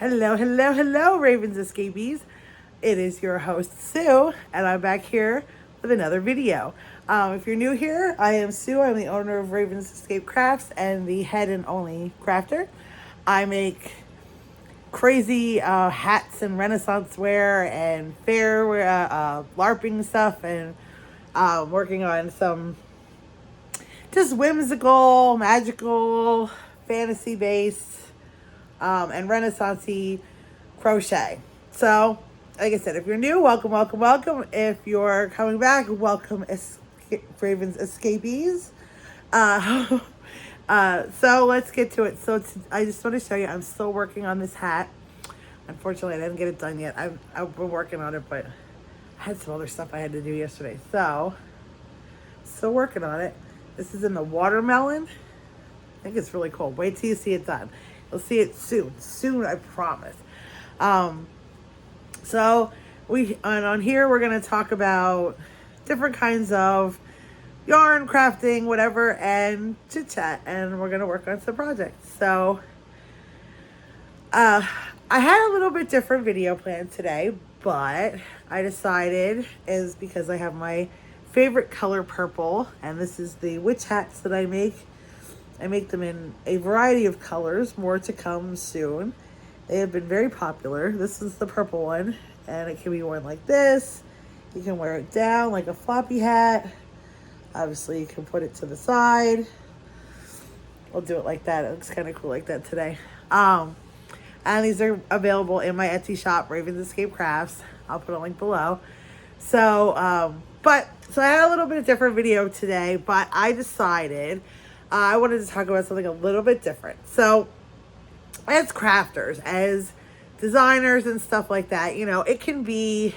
Hello, hello, hello, Ravens Escapees. It is your host, Sue, and I'm back here with another video. If you're new here, I am Sue. I'm the owner of Ravens Escape Crafts and the head and only crafter. I make crazy hats and Renaissance wear and fair LARPing stuff, and working on some just whimsical, magical, fantasy based and Renaissance-y crochet. So, like I said, if you're new, welcome, welcome, welcome. If you're coming back, welcome, Ravens Escapees. Uh, so let's get to it. I just want to show you, I'm still working on this hat. Unfortunately, I didn't get it done yet. I've been working on it, but I had some other stuff I had to do yesterday. So, still working on it. This is in the watermelon. I think it's really cool. Wait till you see it done. You'll see it soon. Soon, I promise. So on here we're gonna talk about different kinds of yarn, crafting, whatever, and chit chat, and we're gonna work on some projects. So I had a little bit different video plan today, but I decided is because I have my favorite color purple, and this is the witch hats that I make. I make them in a variety of colors, more to come soon. They have been very popular. This is the purple one, and it can be worn like this. You can wear it down like a floppy hat. Obviously, you can put it to the side. We'll do it like that. It looks kind of cool like that today. And these are available in my Etsy shop, Ravens Escape Crafts. I'll put a link below. So I had a little bit of different video today, but I decided I wanted to talk about something a little bit different. So, as crafters, as designers and stuff like that, it can be,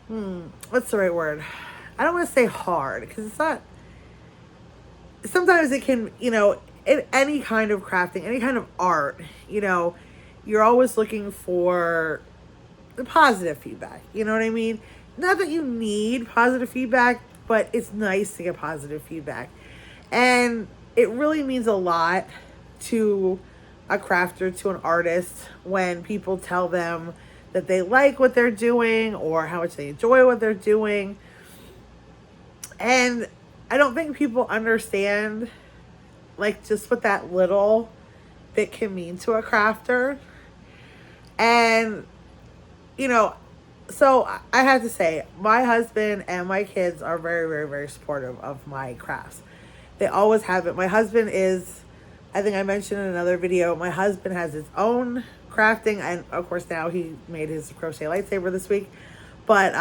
what's the right word? I don't want to say hard, because it's not, sometimes it can, in any kind of crafting, any kind of art, you're always looking for the positive feedback. You know what I mean? Not that you need positive feedback, but it's nice to get positive feedback. And it really means a lot to a crafter, to an artist, when people tell them that they like what they're doing or how much they enjoy what they're doing. And I don't think people understand, like, just what that little bit can mean to a crafter. And, so I have to say, my husband and my kids are very, very, very supportive of my crafts. They always have been. My husband is, I think I mentioned in another video, my husband has his own crafting, and of course now he made his crochet lightsaber this week. But,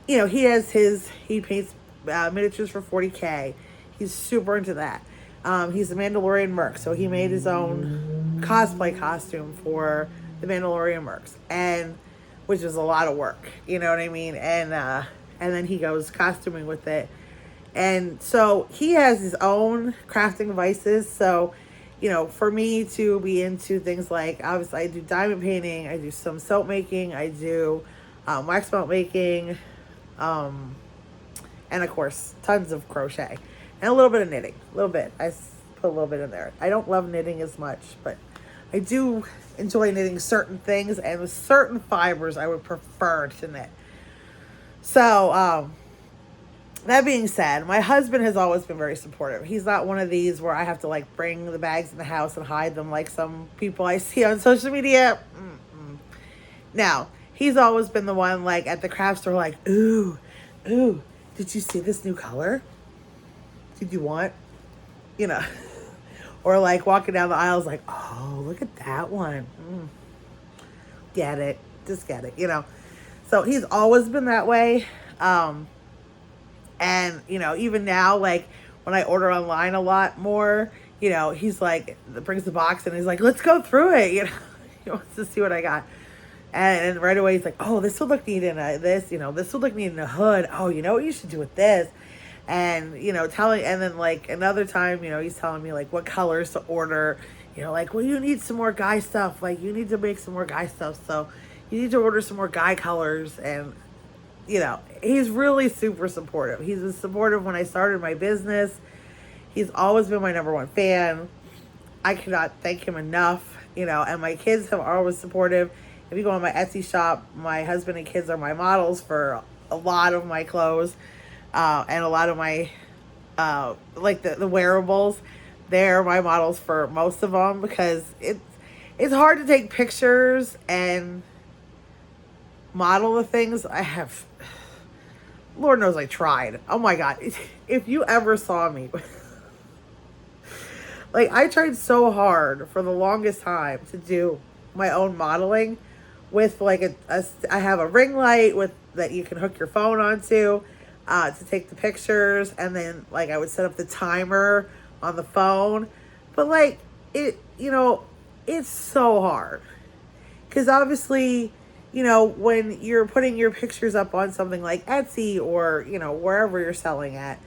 he paints miniatures for 40K. He's super into that. He's a Mandalorian merc, so he made his own cosplay costume for the Mandalorian mercs, and which is a lot of work, you know what I mean? And then he goes costuming with it. And so he has his own crafting devices. So, for me to be into things like, obviously I do diamond painting, I do some soap making, I do wax melt making, and of course, tons of crochet. And a little bit of knitting, a little bit. I put a little bit in there. I don't love knitting as much, but I do enjoy knitting certain things, and with certain fibers I would prefer to knit. So, that being said, my husband has always been very supportive. He's not one of these where I have to bring the bags in the house and hide them like some people I see on social media. Now, he's always been the one at the craft store ooh, did you see this new color? Did you want? Or walking down the aisles oh, look at that one. Get it. Just get it, So he's always been that way. And, even now, when I order online a lot more, he's brings the box and he's let's go through it. He wants to see what I got. And right away he's oh, this will look neat in this, this will look neat in a hood. Oh, you know what you should do with this? And, and then another time, he's telling me what colors to order, well, you need some more guy stuff. You need to make some more guy stuff. So you need to order some more guy colors. And, he's really super supportive. He's been supportive when I started my business. He's always been my number one fan. I cannot thank him enough, you know, and my kids have always supportive. If you go on my Etsy shop, my husband and kids are my models for a lot of my clothes, and a lot of my, like the wearables. They're my models for most of them because it's hard to take pictures and model the things. I have, Lord knows I tried. Oh my God. If you ever saw me, like I tried so hard for the longest time to do my own modeling with like I have a ring light with that you can hook your phone onto, to take the pictures. And then like I would set up the timer on the phone, but like you know, it's so hard because obviously, you know, when you're putting your pictures up on something like Etsy or, you know, wherever you're selling at,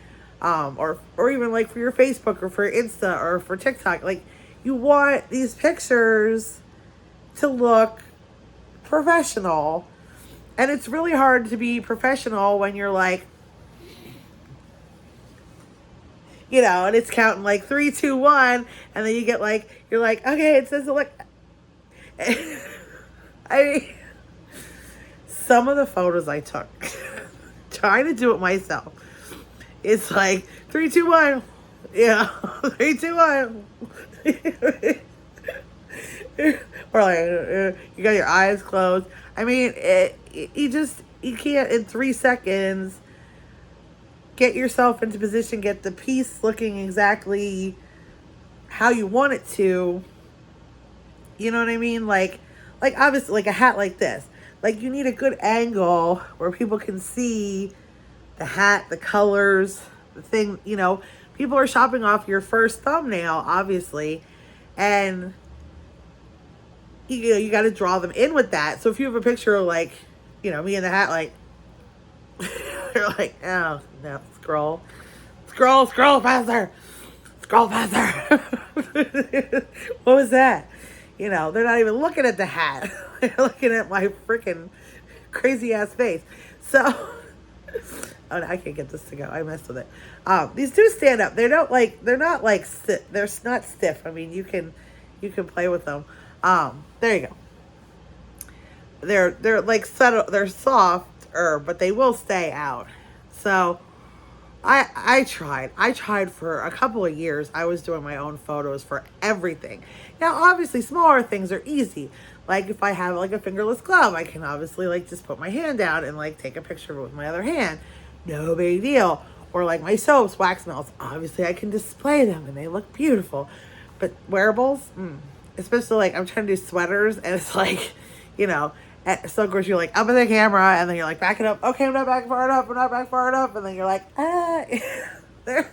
or even like for your Facebook or for Insta or for TikTok, like you want these pictures to look professional. And it's really hard to be professional when you're like, you know, and it's counting like 3, 2, 1, and then you get like, you're like, okay, it says like, I mean, some of the photos I took, trying to do it myself, it's like 3, 2, 1, yeah, 3, 2, 1, or like you got your eyes closed. I mean, you can't in 3 seconds get yourself into position, get the piece looking exactly how you want it to. You know what I mean? Like obviously like a hat like this. Like you need a good angle where people can see the hat, the colors, the thing, you know, people are shopping off your first thumbnail, obviously. And you know, you got to draw them in with that. So if you have a picture of like, you know, me in the hat, like, you're like, oh, no, scroll faster. Scroll faster. What was that? You know, they're not even looking at the hat. They're looking at my freaking crazy ass face. So, oh, no, I can't get this to go. I messed with it. These do stand up. They're not like they're not stiff. I mean, you can play with them. There you go. They're like subtle. They're softer, but they will stay out. So, I tried for a couple of years. I was doing my own photos for everything. Now, obviously, smaller things are easy. Like if I have like a fingerless glove, I can obviously like just put my hand down and like take a picture with my other hand. No big deal. Or like my soaps, wax melts. Obviously, I can display them and they look beautiful. But wearables, especially like I'm trying to do sweaters and it's like, you know, so of course you're like up in the camera and then you're like backing up. Okay, I'm not back far enough. I'm not back far enough. And then you're like, they're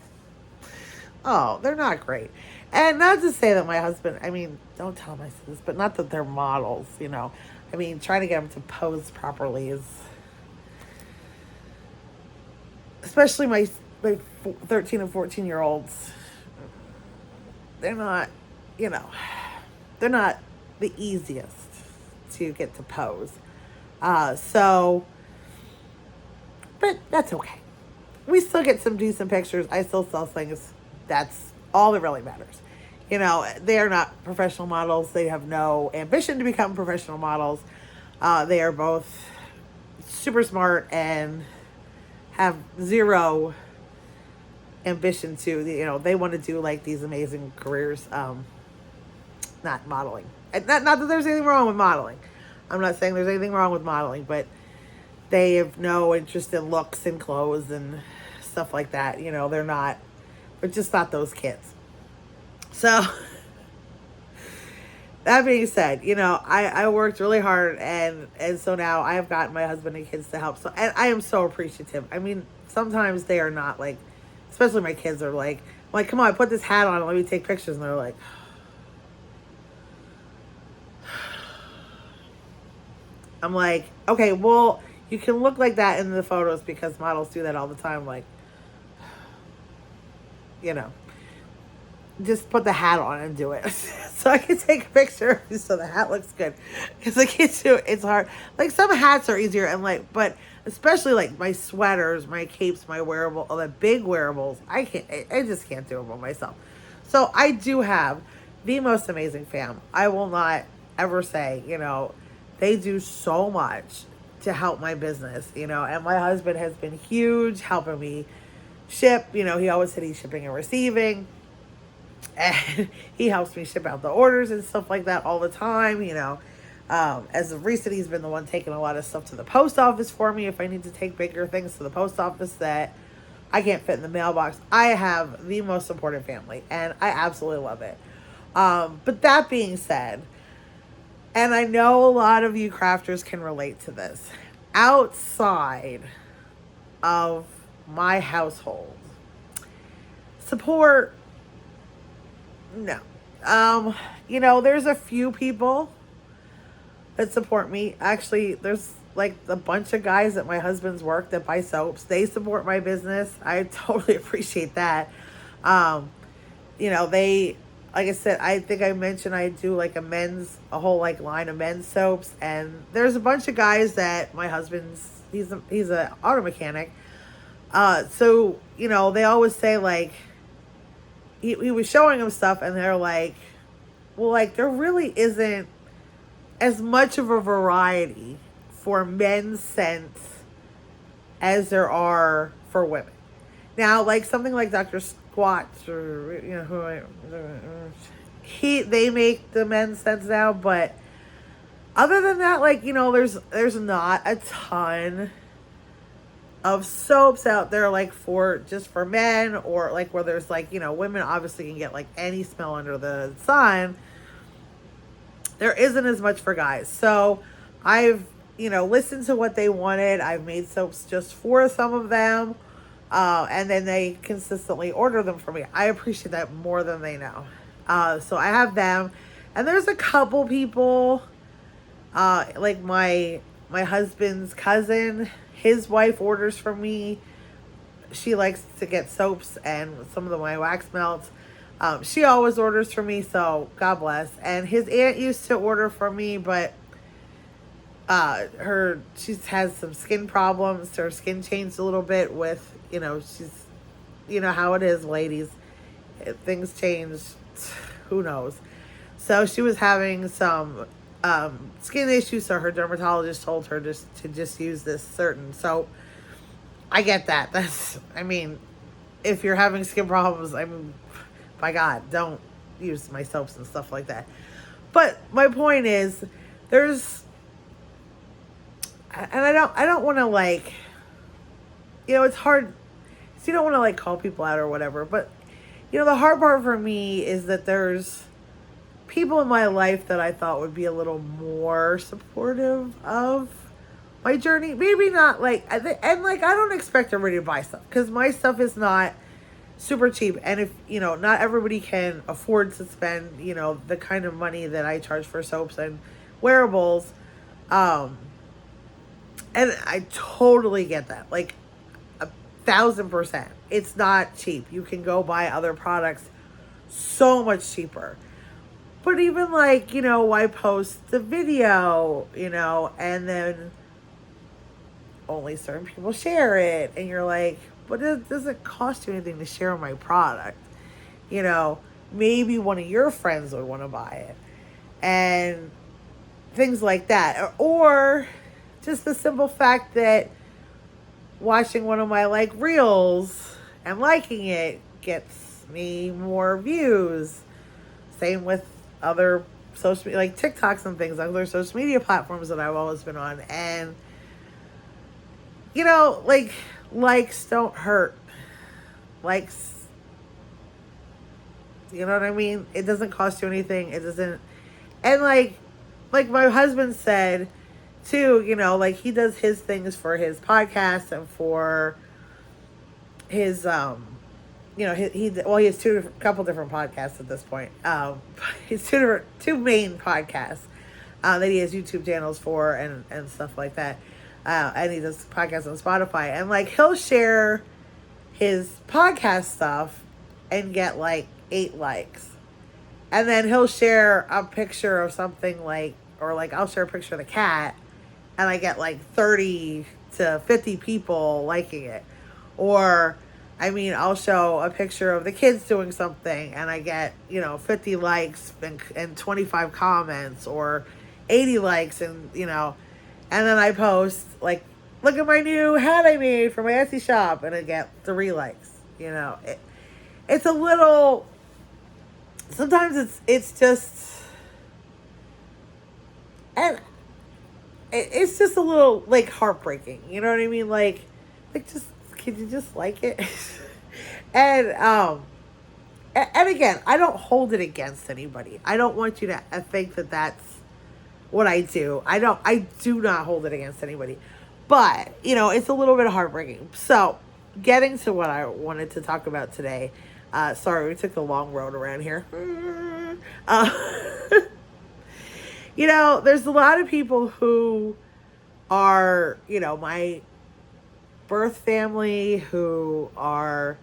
not great. And not to say that my husband, I mean, don't tell my this, but not that they're models, you know. I mean, trying to get them to pose properly is, especially my 13 and 14-year-olds, they're not, you know, they're not the easiest to get to pose. So, but that's okay. We still get some decent pictures. I still sell things. That's all that really matters. You know, they are not professional models. They have no ambition to become professional models. They are both super smart and have zero ambition to, you know, they want to do like these amazing careers, not modeling. And not that there's anything wrong with modeling. I'm not saying there's anything wrong with modeling, but they have no interest in looks and clothes and stuff like that. You know, they're just not those kids. So, that being said, you know, I worked really hard and so now I have gotten my husband and kids to help. So, and I am so appreciative. I mean, sometimes they are not like, especially my kids are like, come on, put this hat on and let me take pictures. And they're like, I'm like, okay, well, you can look like that in the photos because models do that all the time. Like, you know, just put the hat on and do it. So I can take a picture so the hat looks good. Because I can't do it. It's hard. Like some hats are easier and like, but especially like my sweaters, my capes, my wearable, all the big wearables, I just can't do them by myself. So I do have the most amazing fam. I will not ever say, they do so much to help my business, and my husband has been huge helping me ship. He always said he's shipping and receiving, and he helps me ship out the orders and stuff like that all the time. As of recent, he's been the one taking a lot of stuff to the post office for me if I need to take bigger things to the post office that I can't fit in the mailbox. I have the most supportive family, and I absolutely love it. But that being said, and I know a lot of you crafters can relate to this, outside of my household, support, no. There's a few people that support me. Actually, there's like a bunch of guys at my husband's work that buy soaps. They support my business. I totally appreciate that. They, like I said, I think I mentioned I do like a whole like line of men's soaps, and there's a bunch of guys that my husband's, he's a auto mechanic. So, they always say like, he was showing them stuff and they're like, well, like there really isn't as much of a variety for men's scents as there are for women. Now, like something like Dr. Squatch or they make the men's scents now, but other than that, like, there's not a ton of soaps out there like just for men, or like where there's like, women obviously can get like any smell under the sun. There isn't as much for guys. So I've, listened to what they wanted. I've made soaps just for some of them. And then they consistently order them for me. I appreciate that more than they know. So I have them. And there's a couple people, like my husband's cousin, his wife orders from me. She likes to get soaps and some of my wax melts. She always orders from me, so God bless. And his aunt used to order from me, but she has some skin problems. Her skin changed a little bit with, she's, how it is, ladies. Things change. Who knows? So she was having some skin issues, so her dermatologist told her to just use this certain soap. I get that. If you're having skin problems, by God, don't use my soaps and stuff like that. But my point is, and I don't want to like, it's hard. So you don't want to like call people out or whatever. But, the hard part for me is that there's people in my life that I thought would be a little more supportive of my journey. Maybe not like, and like, I don't expect everybody to buy stuff because my stuff is not super cheap. And if, not everybody can afford to spend, the kind of money that I charge for soaps and wearables. And I totally get that. Like 1,000%. It's not cheap. You can go buy other products so much cheaper. But even like, I post the video, and then only certain people share it. And you're like, but it doesn't cost you anything to share my product. Maybe one of your friends would want to buy it. And things like that. Or just the simple fact that watching one of my like reels and liking it gets me more views. Same with other social media, like TikToks and things, other social media platforms that I've always been on. And, like, likes don't hurt. Likes, you know what I mean? It doesn't cost you anything. It doesn't. And like my husband said too, like he does his things for his podcast and for his, he has couple different podcasts at this point. He's two main podcasts that he has YouTube channels for and stuff like that. And he does podcasts on Spotify. And like he'll share his podcast stuff and get like 8 likes. And then he'll share a picture of something like, or like I'll share a picture of the cat and I get like 30 to 50 people liking it. Or I mean, I'll show a picture of the kids doing something and I get, 50 likes and 25 comments or 80 likes and then I post, like, look at my new hat I made for my Etsy shop and I get 3 likes. It's a little, sometimes it's just, and it's just a little, like, heartbreaking. You know what I mean? Like just, can you just like it? and and again, I don't hold it against anybody. I don't want you to think that that's what I do. I do not hold it against anybody. But, it's a little bit heartbreaking. So, getting to what I wanted to talk about today. Sorry, we took the long road around here. There's a lot of people who are, my birth family, who are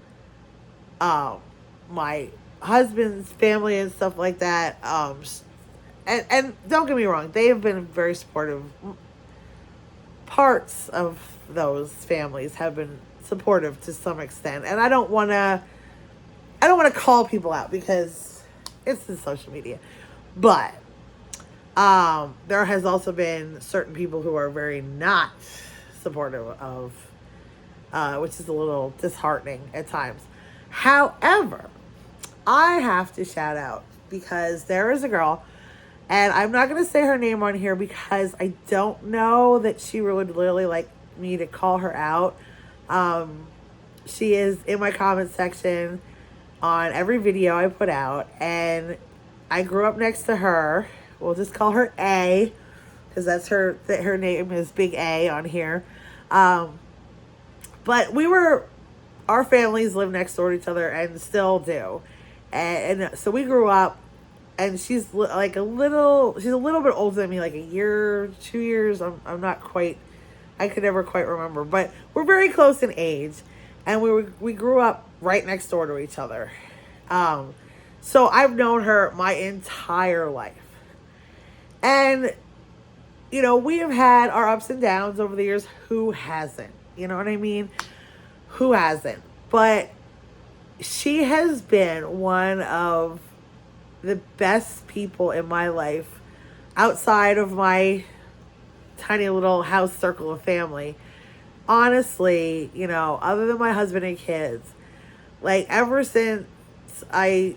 my husband's family and stuff like that. And don't get me wrong, they have been very supportive. Parts of those families have been supportive to some extent, and I don't want to call people out because it's in social media, but there has also been certain people who are very not supportive of, which is a little disheartening at times. However, I have to shout out because there is a girl, and I'm not going to say her name on here because I don't know that she would really like me to call her out. She is in my comment section on every video I put out, and I grew up next to her. We'll just call her A because that's her name is Big A on here. But our families live next door to each other and still do. And so we grew up, and she's like a little bit older than me, like a year, 2 years. I'm not quite, I could never quite remember, but we're very close in age, and we grew up right next door to each other. So I've known her my entire life. And, we have had our ups and downs over the years. Who hasn't? You know what I mean? Who hasn't? But she has been one of the best people in my life outside of my tiny little house circle of family. Honestly, other than my husband and kids, like ever since I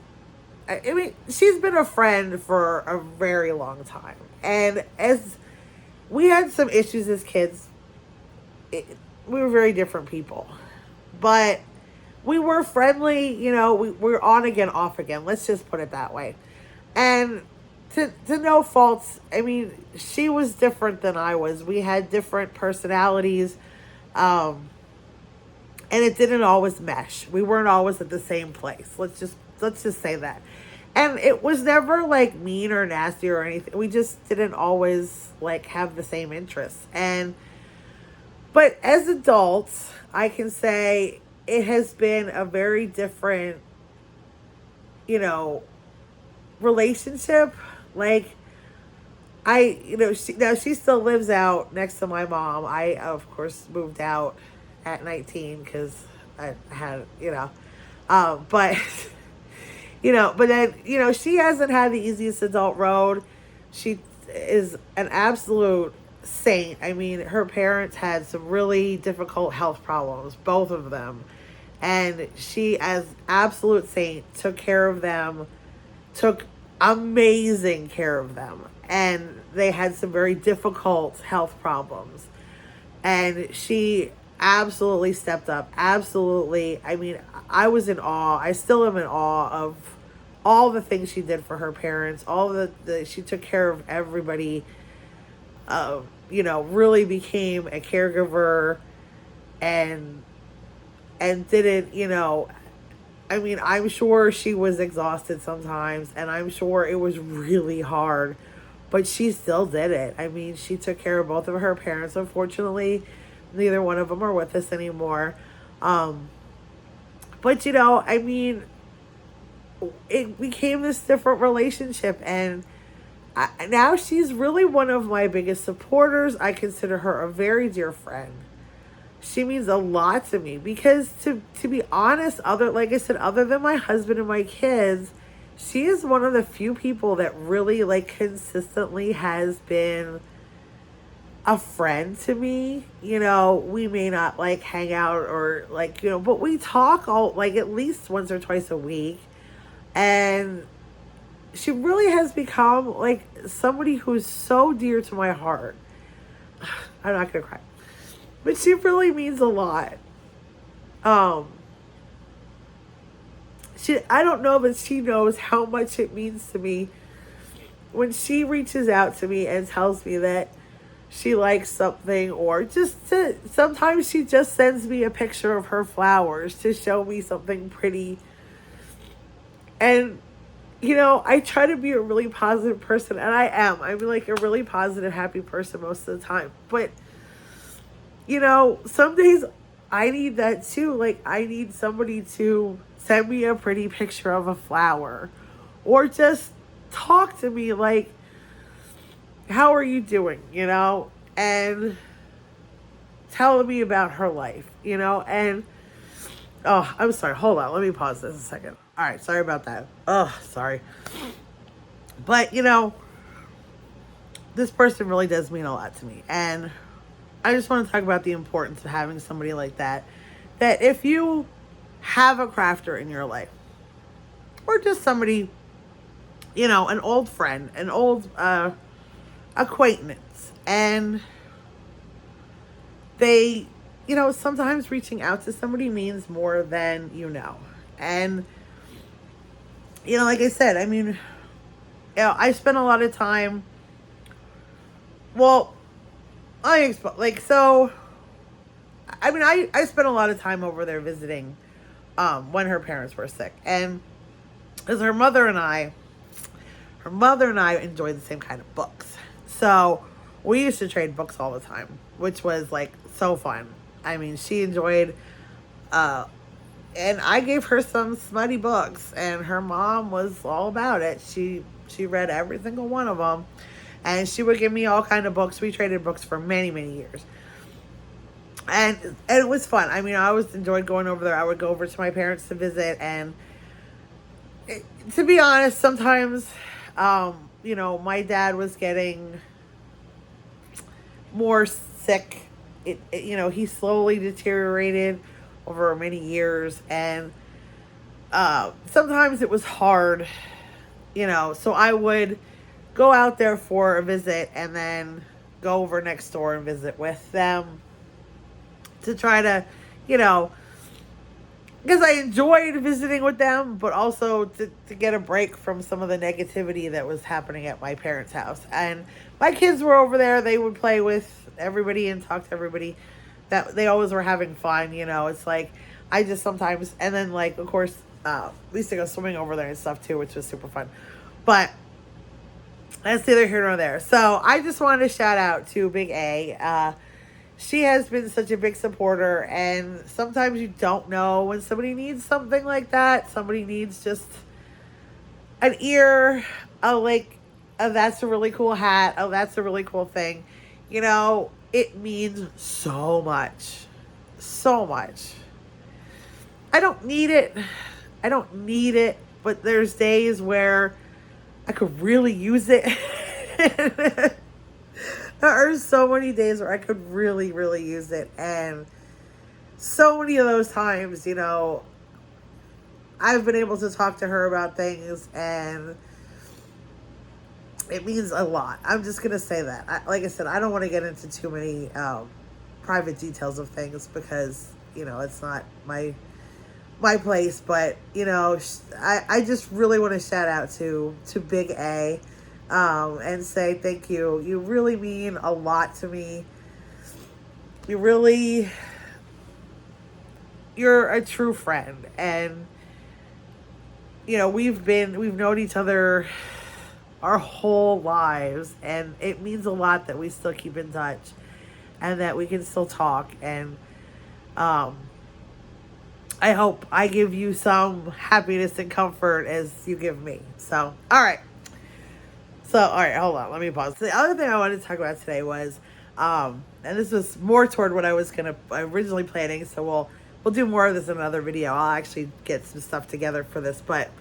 mean, she's been a friend for a very long time. And as we had some issues as kids, we were very different people. But we were friendly, we were on again, off again. Let's just put it that way. And to no faults, I mean, she was different than I was. We had different personalities. And it didn't always mesh. We weren't always at the same place. Let's just say that. And it was never like mean or nasty or anything. We just didn't always like have the same interests. But as adults, I can say it has been a very different, relationship. Like she still lives out next to my mom. I, of course, moved out at 19 because I had, but, but then, she hasn't had the easiest adult road. She is an absolute saint. I mean, her parents had some really difficult health problems, both of them. And she, as absolute saint, took care of them, took amazing care of them. And they had some very difficult health problems. And she absolutely stepped up. Absolutely. I mean, I was in awe. I still am in awe of all the things she did for her parents. She took care of everybody. Really became a caregiver and didn't, I mean, I'm sure she was exhausted sometimes, and I'm sure it was really hard, but she still did it. I mean, she took care of both of her parents. Unfortunately, neither one of them are with us anymore. But, I mean, it became this different relationship, and now she's really one of my biggest supporters. I consider her a very dear friend. she means a lot to me because to be honest, like I said, other than my husband and my kids, she is one of the few people that really like consistently has been a friend to me. You know, we may not like hang out or like, but we talk all like at least once or twice a week. And she really has become like somebody who's so dear to my heart. I'm not gonna cry. But she really means a lot. I don't know, but she knows how much it means to me when she reaches out to me and tells me that she likes something, or sometimes she just sends me a picture of her flowers to show me something pretty. And I try to be a really positive person, and I am. I'm like a really positive, happy person most of the time. But some days I need that too. Like, I need somebody to send me a pretty picture of a flower, or just talk to me like, how are you doing, and telling me about her life, and oh, I'm sorry, hold on, let me pause this a second. All right, sorry about that. Oh, sorry. But this person really does mean a lot to me, and I just want to talk about the importance of having somebody like that if you have a crafter in your life, or just somebody, an old friend, an old acquaintance, and they, sometimes reaching out to somebody means more than and like I said, I mean, I spent a lot of time, well, I spent a lot of time over there visiting when her parents were sick, and because her mother and I enjoyed the same kind of books, so we used to trade books all the time, which was like so fun. I mean, she enjoyed and I gave her some smutty books, and her mom was all about it. She read every single one of them, and she would give me all kind of books. We traded books for many, many years, and it was fun. I mean, I always enjoyed going over there. I would go over to my parents to visit, and to be honest, sometimes my dad was getting more sick. He slowly deteriorated over many years, and sometimes it was hard, so I would go out there for a visit and then go over next door and visit with them to try to, because I enjoyed visiting with them, but also to get a break from some of the negativity that was happening at my parents' house. And my kids were over there. They would play with everybody and talk to everybody. That they always were having fun, it's like, I just sometimes, and then like, of course, we used to go swimming over there and stuff too, which was super fun. But that's neither here nor there. So I just wanted to shout out to Big A. She has been such a big supporter, and sometimes you don't know when somebody needs something like that. Somebody needs just an ear, that's a really cool hat. Oh, that's a really cool thing. It means so much. So much. I don't need it, but there's days where I could really use it. There are so many days where I could really, really use it. And so many of those times, I've been able to talk to her about things, and it means a lot. I'm just going to say that. Like I said, I don't want to get into too many private details of things because, it's not my place. But, I just really want to shout out to Big A and say thank you. You really mean a lot to me. You're a true friend. And, we've known each other our whole lives, and it means a lot that we still keep in touch and that we can still talk. And I hope I give you some happiness and comfort as you give me. So all right, hold on, let me pause. The other thing I wanted to talk about today was And this was more toward what I was originally planning. So we'll do more of this in another video. I'll actually get some stuff together for this. But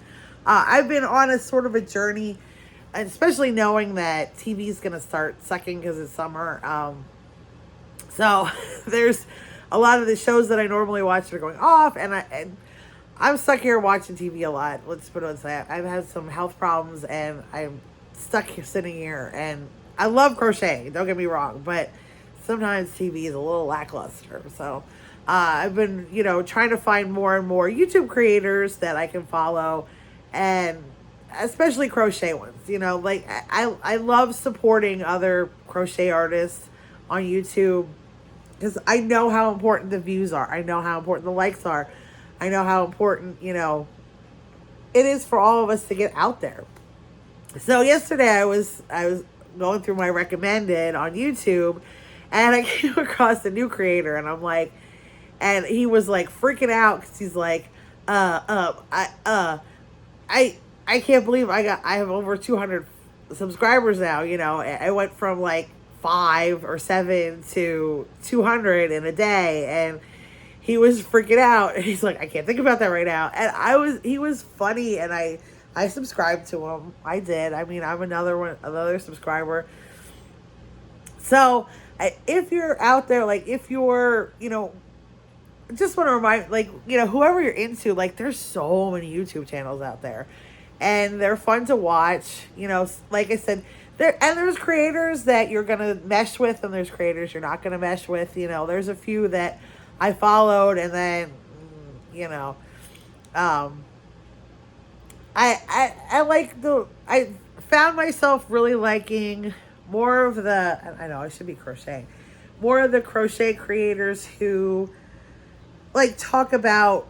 I've been on a sort of a journey, and especially knowing that TV is going to start sucking because it's summer. So there's a lot of the shows that I normally watch that are going off, and I'm stuck here watching TV a lot. Let's put it this way. I've had some health problems, and I'm stuck here sitting here. And I love crocheting, don't get me wrong, but sometimes TV is a little lackluster. So I've been, trying to find more and more YouTube creators that I can follow, and especially crochet ones. Like I love supporting other crochet artists on YouTube because I know how important the views are. I know how important the likes are. I know how important, it is for all of us to get out there. So yesterday I was going through my recommended on YouTube, and I came across a new creator, and I'm like, and he was like freaking out because he's like, I can't believe I have over 200 subscribers now. I went from like 5 or 7 to 200 in a day, and he was freaking out. And he's like, I can't think about that right now. And he was funny, and I subscribed to him. I did. I mean, I'm another subscriber. So if you're out there, like if you're, just want to remind, like, whoever you're into, like there's so many YouTube channels out there, and they're fun to watch. Like I said, there's creators that you're going to mesh with, and there's creators you're not going to mesh with. There's a few that I followed, and then, I found myself really liking more of I know I should be crocheting, more of the crochet creators who like talk about,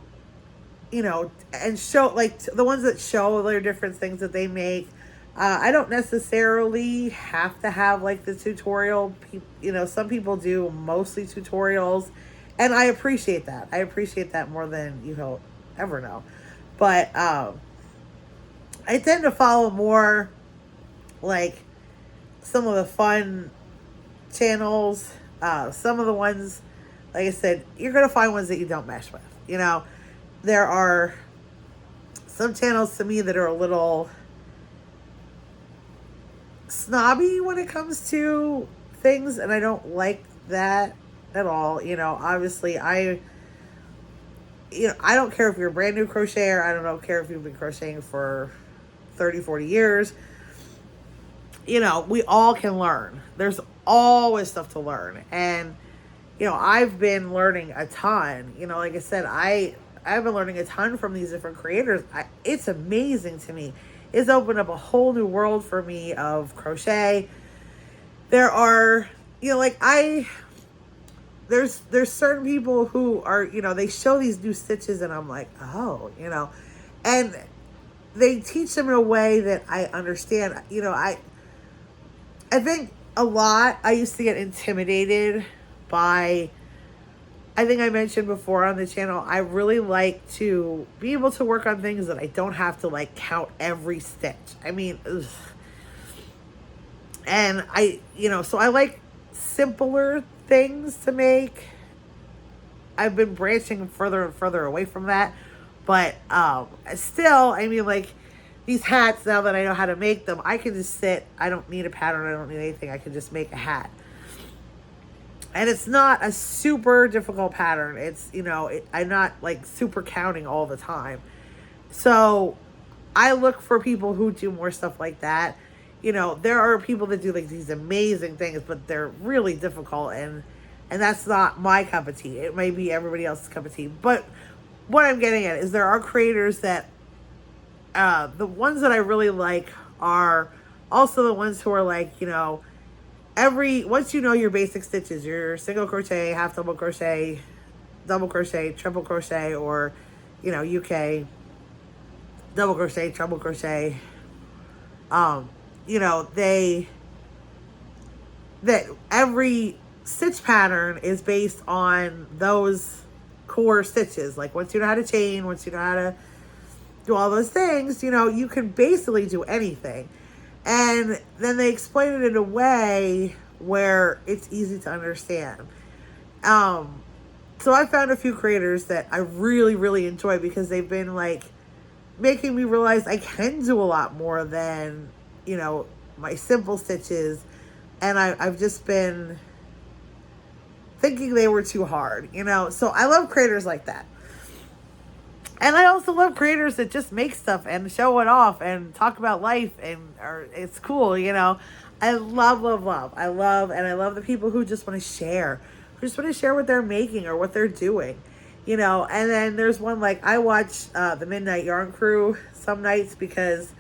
and show, like the ones that show their different things that they make. I don't necessarily have to have like the tutorial. Some people do mostly tutorials, and I appreciate that. I appreciate that more than you'll ever know. But I tend to follow more like some of the fun channels. Some of the ones, like I said, you're going to find ones that you don't mesh with. There are some channels to me that are a little snobby when it comes to things, and I don't like that at all. Obviously I don't care if you're a brand new crocheter. I don't care if you've been crocheting for 30, 40 years. We all can learn. There's always stuff to learn. And, I've been learning a ton. Like I said, I've been learning a ton from these different creators. It's amazing to me. It's opened up a whole new world for me of crochet. There are, there's certain people who are, they show these new stitches, and I'm like, oh, and they teach them in a way that I understand. I think a lot, I used to get intimidated by, I think I mentioned before on the channel, I really like to be able to work on things that I don't have to like count every stitch. I mean, ugh. And so I like simpler things to make. I've been branching further and further away from that. But still, I mean, like these hats, now that I know how to make them, I can just sit. I don't need a pattern. I don't need anything. I can just make a hat. And it's not a super difficult pattern. It's, I'm not like super counting all the time. So I look for people who do more stuff like that. There are people that do like these amazing things, but they're really difficult. And that's not my cup of tea. It may be everybody else's cup of tea. But what I'm getting at is there are creators that, the ones that I really like are also the ones who are like, once you know your basic stitches, your single crochet, half double crochet, triple crochet, or, UK, double crochet, treble crochet, that every stitch pattern is based on those core stitches. Like once you know how to chain, once you know how to do all those things, you can basically do anything. And then they explain it in a way where it's easy to understand. So I found a few creators that I really, really enjoy because they've been like making me realize I can do a lot more than, my simple stitches. And I've just been thinking they were too hard, So I love creators like that. And I also love creators that just make stuff and show it off and talk about life or it's cool, I love, love, love. I love the people who just want to share, what they're making or what they're doing, And then there's one, like, I watch the Midnight Yarn Crew some nights because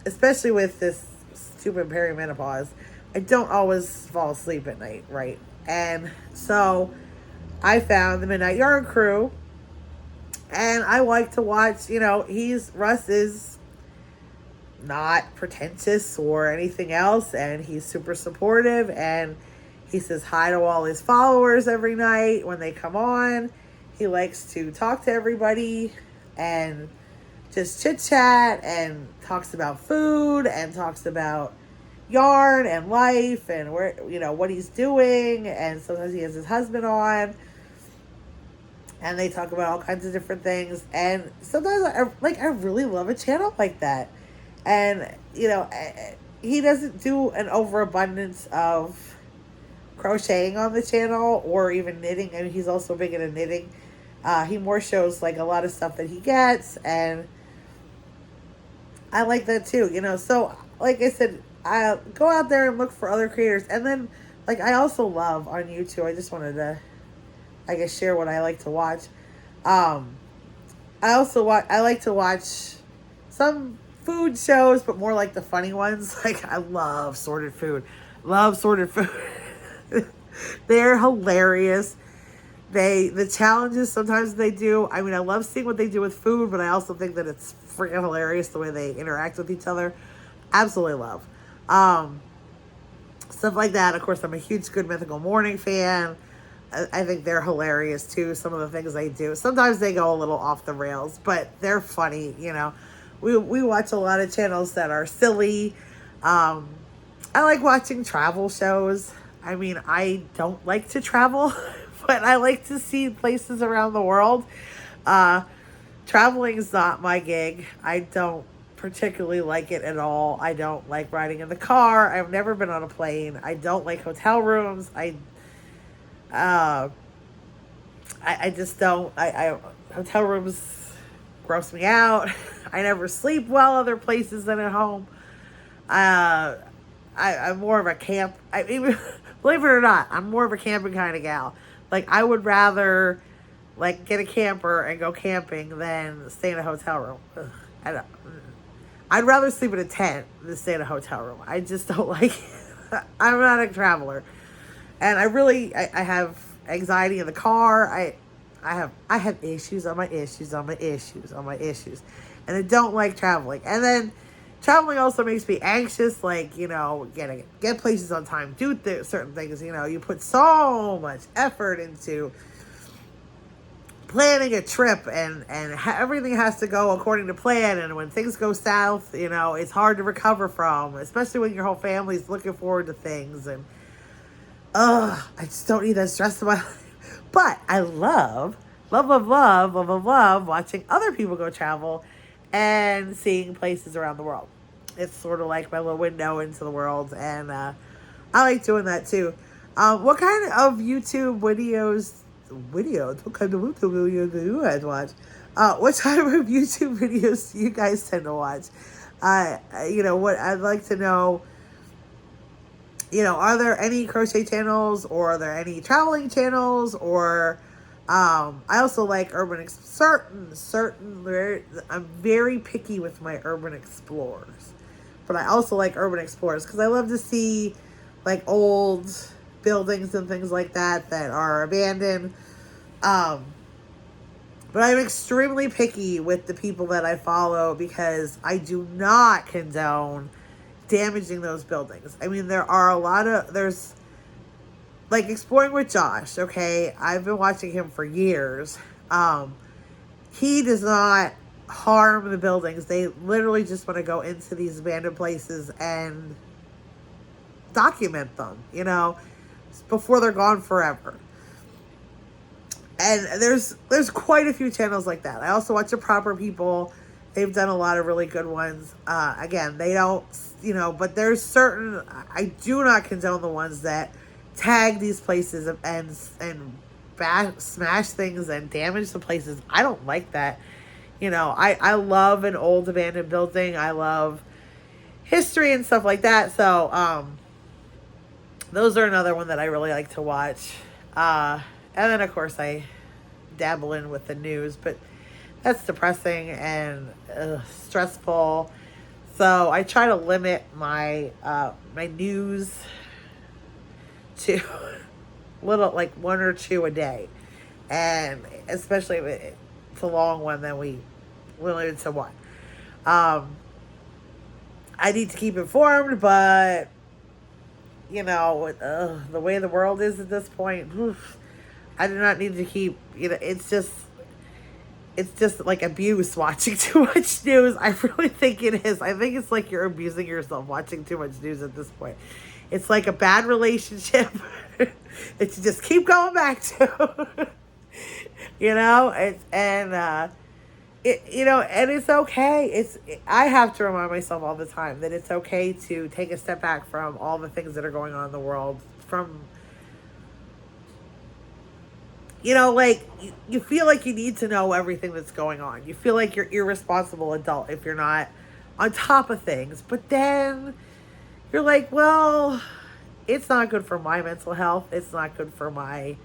especially with this stupid perimenopause, I don't always fall asleep at night, right? And so I found the Midnight Yarn Crew, and I like to watch, Russ is not pretentious or anything else, and he's super supportive, and he says hi to all his followers every night when they come on. He likes to talk to everybody and just chit chat and talks about food and talks about yarn and life and where, what he's doing. And sometimes he has his husband on and they talk about all kinds of different things. And sometimes I really love a channel like that. And, he doesn't do an overabundance of crocheting on the channel or even knitting. I mean, he's also big into knitting. He more shows like a lot of stuff that he gets, and I like that too, So, like I said, I go out there and look for other creators, and then, like, I also love on YouTube. I just wanted to, I guess, share what I like to watch. I like to watch some food shows, but more like the funny ones. Like, I love Sorted Food. They're hilarious. The challenges sometimes they do. I mean, I love seeing what they do with food, but I also think that it's freaking hilarious the way they interact with each other. Absolutely love. Stuff like that. Of course, I'm a huge Good Mythical Morning fan. I think they're hilarious too. Some of the things they do. Sometimes they go a little off the rails, but they're funny. We watch a lot of channels that are silly. I like watching travel shows. I mean, I don't like to travel, but I like to see places around the world. Traveling is not my gig. I don't particularly like it at all. I don't like riding in the car. I've never been on a plane. I don't like hotel rooms. I just don't. Hotel rooms gross me out. I never sleep well other places than at home. I'm more of a camp. Believe it or not, I'm more of a camping kind of gal. Like, I would rather, like, get a camper and go camping than stay in a hotel room. Ugh, I'd rather sleep in a tent than stay in a hotel room. I just don't like it. I'm not a traveler. And I have anxiety in the car. I have issues on my issues on my issues on my issues. And I don't like traveling. And then traveling also makes me anxious, like, get places on time, do certain things, you put so much effort into planning a trip and everything has to go according to plan. And when things go south, it's hard to recover from, especially when your whole family's looking forward to things. And, I just don't need that stress in my life. But I love watching other people go travel and seeing places around the world. It's sort of like my little window into the world, and I like doing that too. What kind of YouTube videos? What kind of YouTube videos do you guys watch? What type of YouTube videos do you guys tend to watch? What I'd like to know. Are there any crochet channels, or are there any traveling channels, or I also like certain. I'm very picky with my urban explorers, but I also like urban explorers because I love to see like old buildings and things like that are abandoned. But I'm extremely picky with the people that I follow because I do not condone damaging those buildings. I mean, there's like Exploring with Josh, okay? I've been watching him for years. He does not harm the buildings. They literally just want to go into these abandoned places and document them, before they're gone forever. And there's quite a few channels like that. I also watch The Proper People. They've done a lot of really good ones. Again, they don't, but there's certain, I do not condone the ones that tag these places and smash things and damage the places. I don't like that. I love an old abandoned building. I love history and stuff like that. So, those are another one that I really like to watch. And then, of course, I dabble in with the news, but that's depressing and stressful. So I try to limit my my news to little, like 1 or 2 a day, and especially if it's a long one, then we limit it to 1. I need to keep informed, but the way the world is at this point, I do not need to keep, it's just like abuse watching too much news. I really think it is. I think it's like you're abusing yourself watching too much news at this point. It's like a bad relationship that you just keep going back to. And it's okay. I have to remind myself all the time that it's okay to take a step back from all the things that are going on in the world. From, like, you feel like you need to know everything that's going on. You feel like you're an irresponsible adult if you're not on top of things. But then you're like, well, it's not good for my mental health. It's not good for my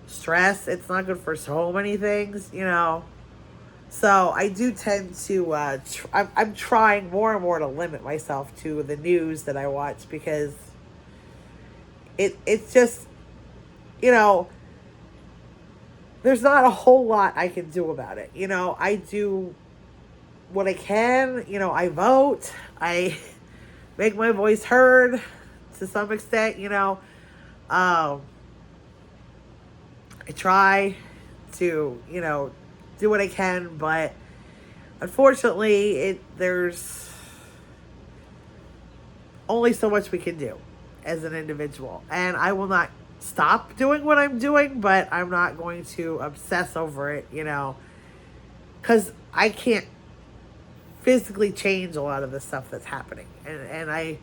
stress. It's not good for so many things, So I do tend to, I'm trying more and more to limit myself to the news that I watch, because it's just, there's not a whole lot I can do about it. I do what I can. I vote. I make my voice heard to some extent. I try to, do what I can, but unfortunately, there's only so much we can do as an individual, and I will not stop doing what I'm doing, but I'm not going to obsess over it, because I can't physically change a lot of the stuff that's happening, and I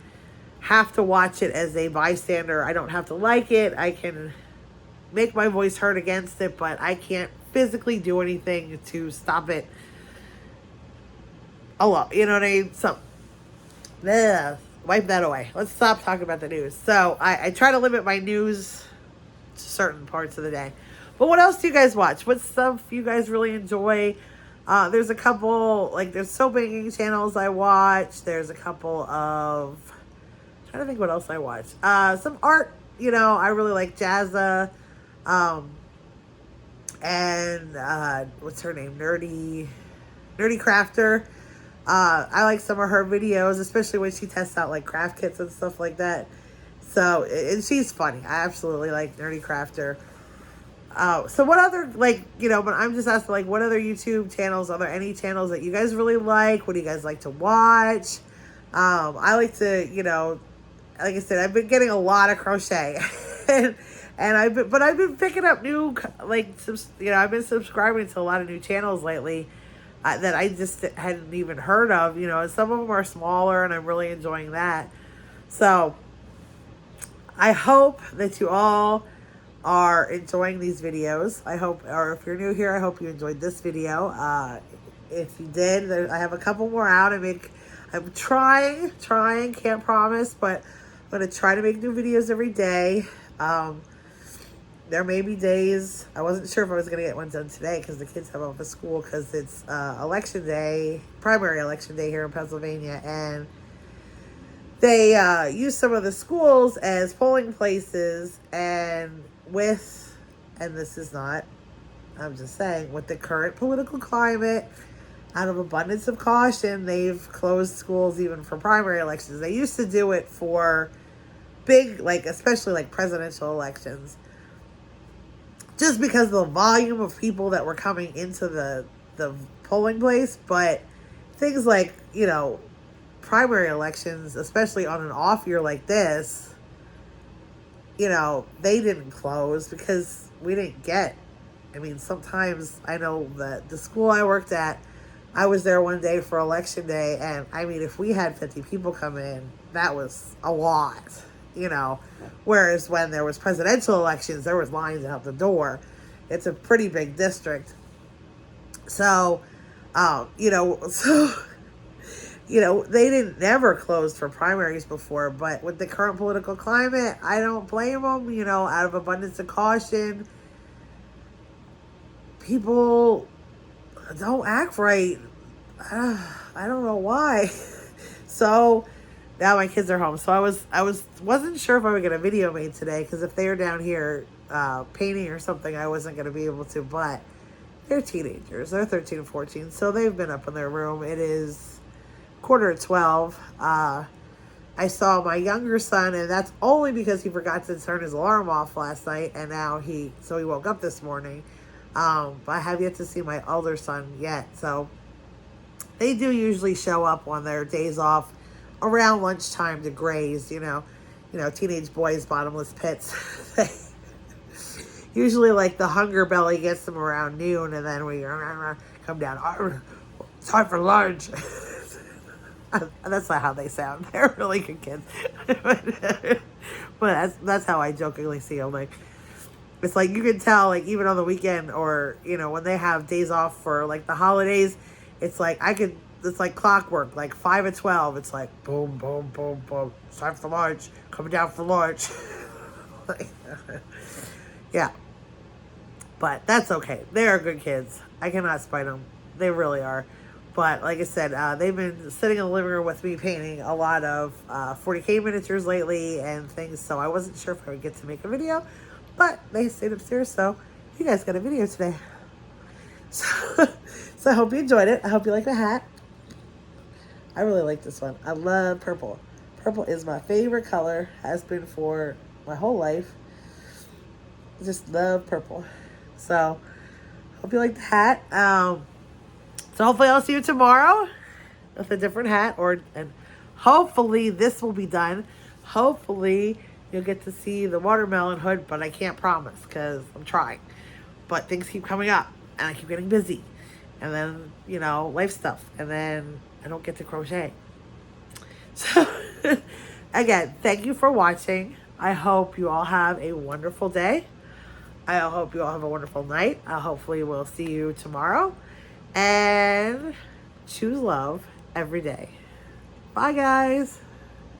have to watch it as a bystander. I don't have to like it. I can make my voice heard against it, but I can't physically do anything to stop it a lot. You know what I mean? So, wipe that away. Let's stop talking about the news. So I try to limit my news to certain parts of the day. But what else do you guys watch? What stuff you guys really enjoy? There's a couple, there's soap making channels I watch. There's a couple of, I'm trying to think what else I watch. Some art, I really like Jazza. And what's her name? Nerdy Crafter. I like some of her videos, especially when she tests out like craft kits and stuff like that. So, and she's funny. I absolutely like Nerdy Crafter. So what other, but I'm just asking, what other YouTube channels, are there any channels that you guys really like? What do you guys like to watch? I like to, like I said, I've been getting a lot of crochet. And I've been picking up new, I've been subscribing to a lot of new channels lately that I just hadn't even heard of, and some of them are smaller, and I'm really enjoying that. So I hope that you all are enjoying these videos. I hope, or if you're new here, I hope you enjoyed this video. If you did, I have a couple more out. I'm trying, can't promise, but I'm going to try to make new videos every day. There may be days, I wasn't sure if I was going to get one done today because the kids have off of school because it's election day, primary election day here in Pennsylvania, and they use some of the schools as polling places, and this is not, I'm just saying, with the current political climate, out of abundance of caution, they've closed schools even for primary elections. They used to do it for big, especially presidential elections, just because of the volume of people that were coming into the polling place. But things like, primary elections, especially on an off year like this, you know, they didn't close because we didn't get. I mean, sometimes I know that the school I worked at, I was there one day for election day, and I mean, if we had 50 people come in, that was a lot, you know. Whereas when there was presidential elections, there was lines out the door. It's a pretty big district. So, you know, so you know, they didn't never closed for primaries before, but with the current political climate, I don't blame them. You know, out of abundance of caution, people don't act right. I don't know why. So now my kids are home. So wasn't sure if I would get a video made today, because if they're down here painting or something, I wasn't going to be able to. But they're teenagers. They're 13 and 14, so they've been up in their room. It is 11:45. I saw my younger son, and that's only because he forgot to turn his alarm off last night, and now he woke up this morning. But I have yet to see my older son yet. So they do usually show up on their days off around lunchtime to graze. You know, teenage boys, bottomless pits. Usually, like, the hunger belly gets them around noon, and then we come down. It's time for lunch. That's not how they sound. They're really good kids. But that's how I jokingly see them. Like, it's like you can tell, like, even on the weekend, or, you know, when they have days off for, like, the holidays, it's like it's like clockwork. Like 5 at 12, it's like boom, boom, boom, boom. It's time for lunch. Coming down for lunch. Like, yeah. But that's okay. They are good kids. I cannot spite them. They really are. But like I said, they've been sitting in the living room with me painting a lot of 40K miniatures lately and things. So I wasn't sure if I would get to make a video. But they stayed upstairs, so you guys got a video today. So I hope you enjoyed it. I hope you like the hat. I really like this one. I love purple. Purple is my favorite color. Has been for my whole life. Just love purple. So hope you like the hat. So hopefully I'll see you tomorrow with a different hat, and hopefully this will be done. Hopefully you'll get to see the watermelon hood, but I can't promise because I'm trying. But things keep coming up, and I keep getting busy, and then, you know, life stuff, and then I don't get to crochet. So again, thank you for watching. I hope you all have a wonderful day. I hope you all have a wonderful night. Hopefully we'll see you tomorrow. And choose love every day. Bye, guys.